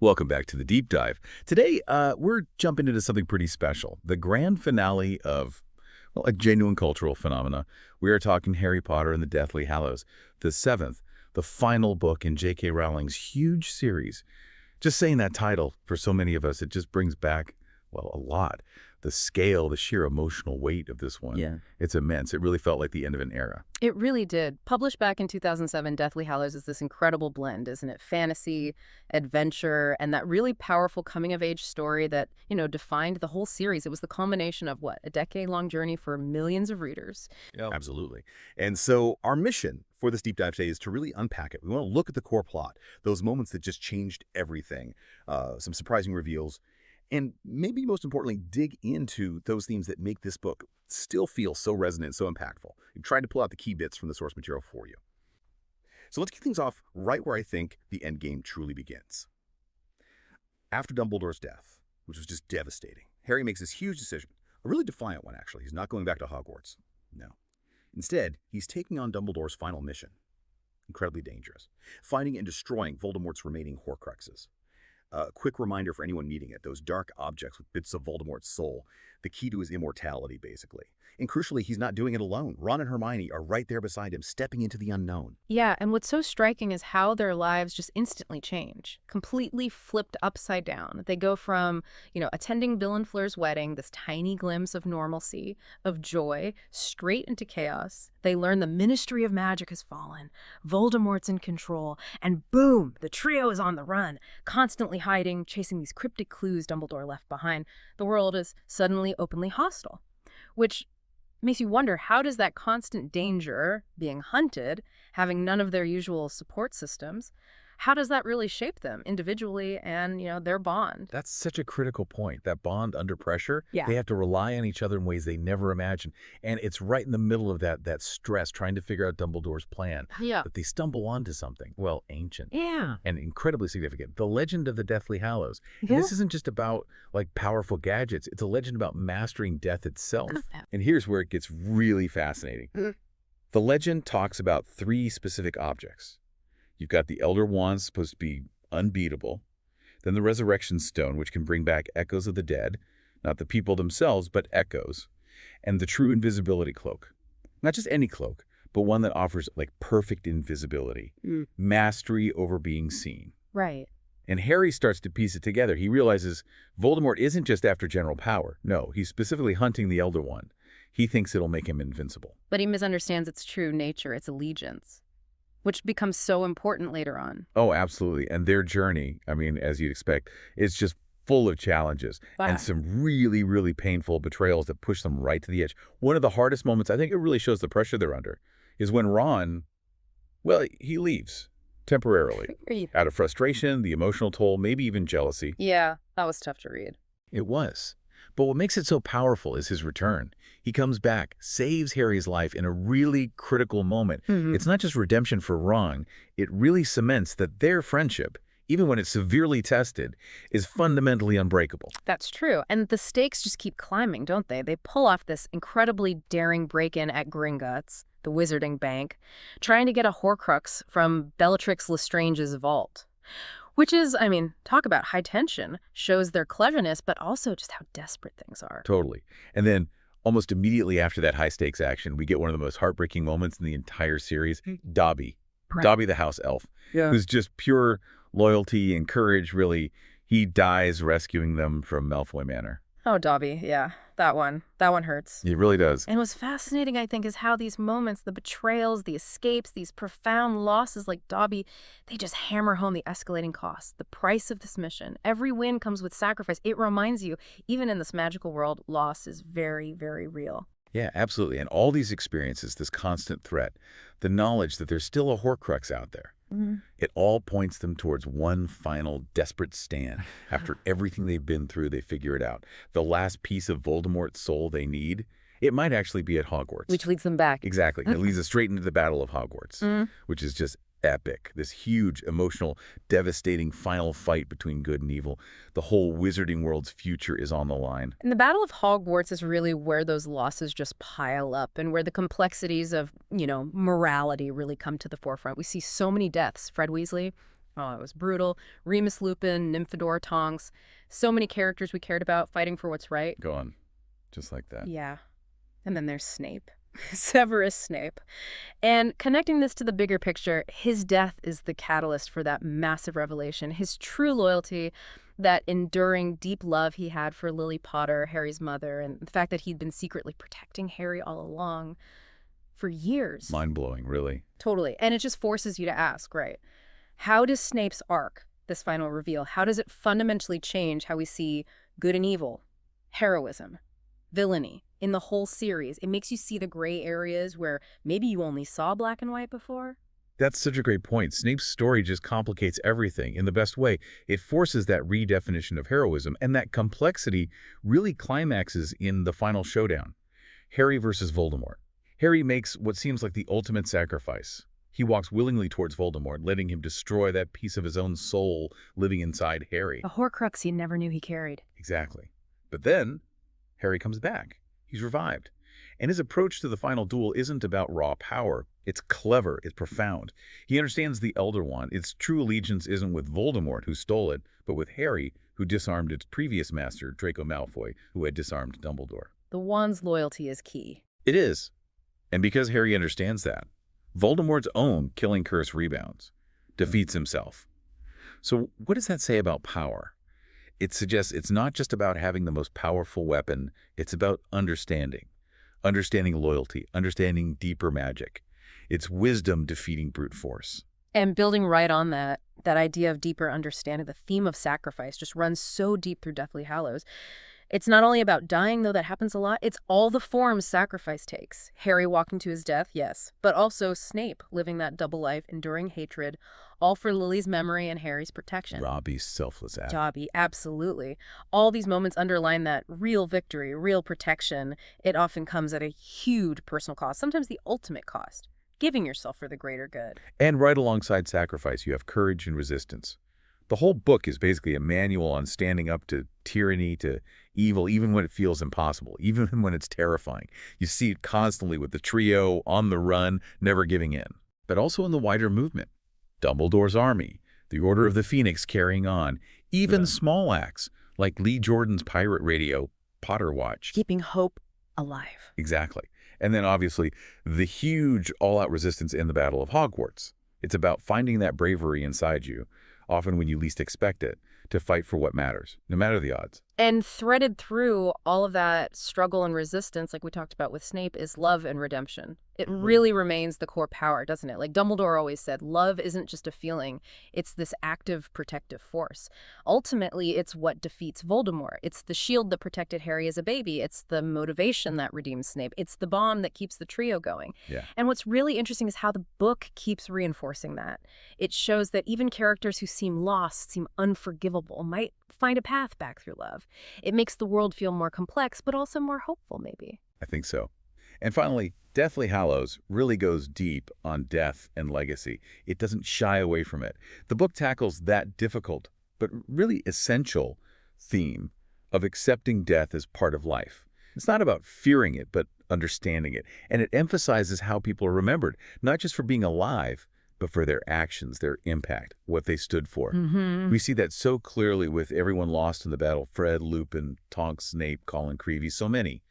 Welcome back to the Deep Dive. Today, we're jumping into something pretty special, the grand finale of, well, a genuine cultural phenomena. We are talking Harry Potter and the Deathly Hallows, the seventh, the final book in J.K. Rowling's huge series. Just saying that title, for so many of us, it just brings back, well, a lot. The scale, the sheer emotional weight of this one, Yeah. it's immense. It really felt like the end of an era. It really did. Published back in 2007, Deathly Hallows is this incredible blend, isn't it? Fantasy, adventure, and that really powerful coming-of-age story that, defined the whole series. It was the culmination of, what, a decade-long journey for millions of readers. Absolutely. And so our mission for this deep dive today is to really unpack it. We want to look at the core plot, those moments that just changed everything, some surprising reveals, and maybe most importantly, dig into those themes that make this book still feel so resonant, so impactful. We've tried to pull out the key bits from the source material for you. So let's kick things off right where I think the endgame truly begins. After Dumbledore's death, which was just devastating, Harry makes this huge decision, a really defiant one actually. He's not going back to Hogwarts. No. Instead, he's taking on Dumbledore's final mission. Incredibly dangerous. Finding and destroying Voldemort's remaining Horcruxes. A quick reminder for anyone needing it, those dark objects with bits of Voldemort's soul, the key to his immortality, basically. And crucially, he's not doing it alone. Ron and Hermione are right there beside him, stepping into the unknown. Yeah, and what's so striking is how their lives just instantly change, completely flipped upside down. They go from, attending Bill and Fleur's wedding, this tiny glimpse of normalcy, of joy, straight into chaos. They learn the Ministry of Magic has fallen, Voldemort's in control, and boom, the trio is on the run, constantly hiding, chasing these cryptic clues Dumbledore left behind. The world is suddenly openly hostile, which makes you wonder, how does that constant danger, being hunted, having none of their usual support systems, how does that really shape them individually and, their bond? That's such a critical point, that bond under pressure. Yeah. They have to rely on each other in ways they never imagined. And it's right in the middle of that stress, trying to figure out Dumbledore's plan, Yeah. that they stumble onto something, well, ancient. Yeah. And incredibly significant. The legend of the Deathly Hallows. And this isn't just about, powerful gadgets. It's a legend about mastering death itself. And here's where it gets really fascinating. The legend talks about three specific objects. You've got the Elder Wand, supposed to be unbeatable. Then the Resurrection Stone, which can bring back echoes of the dead. Not the people themselves, but echoes. And the True Invisibility Cloak. Not just any cloak, but one that offers, perfect invisibility. Mastery over being seen. Right. And Harry starts to piece it together. He realizes Voldemort isn't just after general power. No, he's specifically hunting the Elder Wand. He thinks it'll make him invincible. But he misunderstands its true nature, its allegiance, which becomes so important later on. Oh, absolutely. And their journey, as you'd expect, is just full of challenges and some really, really painful betrayals that push them right to the edge. One of the hardest moments, I think it really shows the pressure they're under, is when Ron, he leaves temporarily out of frustration, the emotional toll, maybe even jealousy. Yeah, that was tough to read. It was. But what makes it so powerful is his return. He comes back, saves Harry's life in a really critical moment. It's not just redemption for Ron. It really cements that their friendship, even when it's severely tested, is fundamentally unbreakable. That's true. And the stakes just keep climbing, don't they? They pull off this incredibly daring break-in at Gringotts, the Wizarding Bank, trying to get a Horcrux from Bellatrix Lestrange's vault. Which is, talk about high tension, shows their cleverness, but also just how desperate things are. Totally. And then almost immediately after that high-stakes action, we get one of the most heartbreaking moments in the entire series, Dobby. Right. Dobby the house elf, who's just pure loyalty and courage, really. He dies rescuing them from Malfoy Manor. Oh, Dobby, yeah, that one hurts. It really does. And what's fascinating, I think, is how these moments, the betrayals, the escapes, these profound losses like Dobby, they just hammer home the escalating costs, the price of this mission. Every win comes with sacrifice. It reminds you, even in this magical world, loss is very, very real. Yeah, absolutely. And all these experiences, this constant threat, the knowledge that there's still a Horcrux out there, it all points them towards one final desperate stand. After everything they've been through, they figure it out. The last piece of Voldemort's soul they need, it might actually be at Hogwarts. Which leads them back. Exactly. And it leads us straight into the Battle of Hogwarts, which is just epic. This huge, emotional, devastating final fight between good and evil. The whole wizarding world's future is on the line. And the Battle of Hogwarts is really where those losses just pile up and where the complexities of, morality really come to the forefront. We see so many deaths. Fred Weasley, Oh, it was brutal. Remus Lupin, Nymphadora Tonks, so many characters we cared about fighting for what's right. Go on. Just like that. Yeah. And then there's Snape. Severus Snape. And connecting this to the bigger picture, his death is the catalyst for that massive revelation. His true loyalty, that enduring deep love he had for Lily Potter, Harry's mother, and the fact that he'd been secretly protecting Harry all along for years. Mind-blowing, really. Totally. And it just forces you to ask, right? How does Snape's arc, this final reveal, how does it fundamentally change how we see good and evil, heroism, villainy in the whole series? It makes you see the gray areas where maybe you only saw black and white before. That's such a great point. Snape's story just complicates everything in the best way. It forces that redefinition of heroism, and that complexity really climaxes in the final showdown. Harry versus Voldemort. Harry makes what seems like the ultimate sacrifice. He walks willingly towards Voldemort, letting him destroy that piece of his own soul living inside Harry. A Horcrux he never knew he carried. Exactly. But then, Harry comes back. He's revived. And his approach to the final duel isn't about raw power. It's clever. It's profound. He understands the Elder Wand. Its true allegiance isn't with Voldemort, who stole it, but with Harry, who disarmed its previous master, Draco Malfoy, who had disarmed Dumbledore. The wand's loyalty is key. It is. And because Harry understands that, Voldemort's own killing curse rebounds, defeats himself. So what does that say about power? It suggests it's not just about having the most powerful weapon, it's about understanding. Understanding loyalty, understanding deeper magic. It's wisdom defeating brute force. And building right on that idea of deeper understanding, the theme of sacrifice just runs so deep through Deathly Hallows. It's not only about dying, though that happens a lot, it's all the forms sacrifice takes. Harry walking to his death, yes, but also Snape living that double life, enduring hatred, all for Lily's memory and Harry's protection. Dobby's selfless act. Dobby, absolutely. All these moments underline that real victory, real protection. It often comes at a huge personal cost, sometimes the ultimate cost, giving yourself for the greater good. And right alongside sacrifice, you have courage and resistance. The whole book is basically a manual on standing up to tyranny, to evil, even when it feels impossible, even when it's terrifying. You see it constantly with the trio on the run, never giving in. But also in the wider movement. Dumbledore's army, the Order of the Phoenix carrying on, even small acts like Lee Jordan's pirate radio, Potter Watch. Keeping hope alive. Exactly. And then obviously the huge all-out resistance in the Battle of Hogwarts. It's about finding that bravery inside you, often when you least expect it, to fight for what matters, no matter the odds. And threaded through all of that struggle and resistance, like we talked about with Snape, is love and redemption. It really remains the core power, doesn't it? Like Dumbledore always said, love isn't just a feeling. It's this active, protective force. Ultimately, it's what defeats Voldemort. It's the shield that protected Harry as a baby. It's the motivation that redeems Snape. It's the bond that keeps the trio going. Yeah. And what's really interesting is how the book keeps reinforcing that. It shows that even characters who seem lost, seem unforgivable, might find a path back through love. It makes the world feel more complex, but also more hopeful, maybe. I think so. And finally, Deathly Hallows really goes deep on death and legacy. It doesn't shy away from it. The book tackles that difficult, but really essential theme of accepting death as part of life. It's not about fearing it, but understanding it. And it emphasizes how people are remembered, not just for being alive, but for their actions, their impact, what they stood for. We see that so clearly with everyone lost in the battle, Fred, Lupin, Tonks, Snape, Colin Creevey, so many.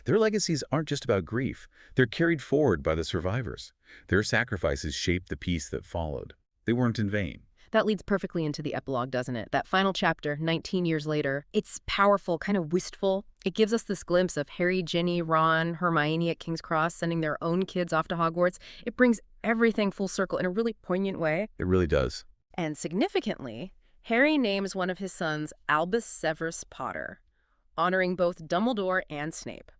Their legacies aren't just about grief. They're carried forward by the survivors. Their sacrifices shaped the peace that followed. They weren't in vain. That leads perfectly into the epilogue, doesn't it? That final chapter, 19 years later. It's powerful, kind of wistful. It gives us this glimpse of Harry, Ginny, Ron, Hermione at King's Cross sending their own kids off to Hogwarts. It brings everything full circle in a really poignant way. It really does. And significantly, Harry names one of his sons Albus Severus Potter, honoring both Dumbledore and Snape.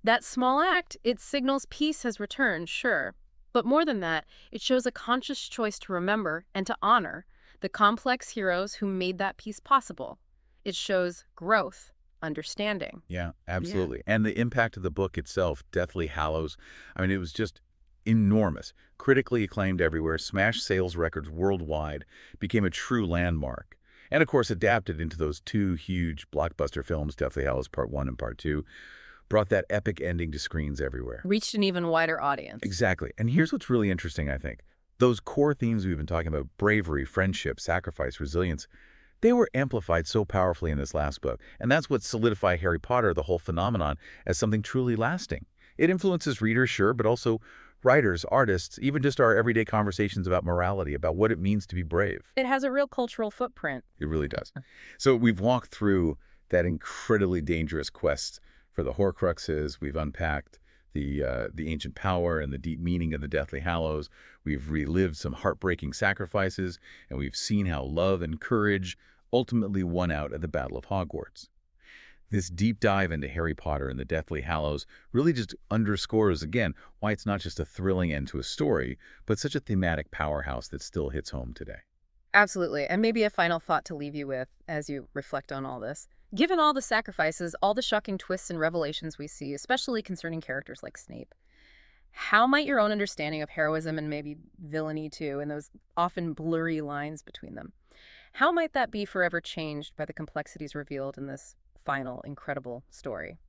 That small act, it signals peace has returned, sure. But more than that, it shows a conscious choice to remember and to honor the complex heroes who made that peace possible. It shows growth, understanding. Yeah, absolutely. And the impact of the book itself, Deathly Hallows, I mean, it was just enormous. Critically acclaimed everywhere, smashed sales records worldwide, became a true landmark. And of course, adapted into those two huge blockbuster films, Deathly Hallows Part 1 and Part 2, brought that epic ending to screens everywhere. Reached an even wider audience. Exactly. And here's what's really interesting, I think. Those core themes we've been talking about, bravery, friendship, sacrifice, resilience, they were amplified so powerfully in this last book. And that's what solidified Harry Potter, the whole phenomenon, as something truly lasting. It influences readers, sure, but also writers, artists, even just our everyday conversations about morality, about what it means to be brave. It has a real cultural footprint. It really does. So we've walked through that incredibly dangerous quest for the Horcruxes. We've unpacked the ancient power and the deep meaning of the Deathly Hallows. We've relived some heartbreaking sacrifices, and we've seen how love and courage ultimately won out at the Battle of Hogwarts. This deep dive into Harry Potter and the Deathly Hallows really just underscores, again, why it's not just a thrilling end to a story, but such a thematic powerhouse that still hits home today. Absolutely. And maybe a final thought to leave you with as you reflect on all this. Given all the sacrifices, all the shocking twists and revelations we see, especially concerning characters like Snape, how might your own understanding of heroism and maybe villainy too, and those often blurry lines between them, how might that be forever changed by the complexities revealed in this final incredible story?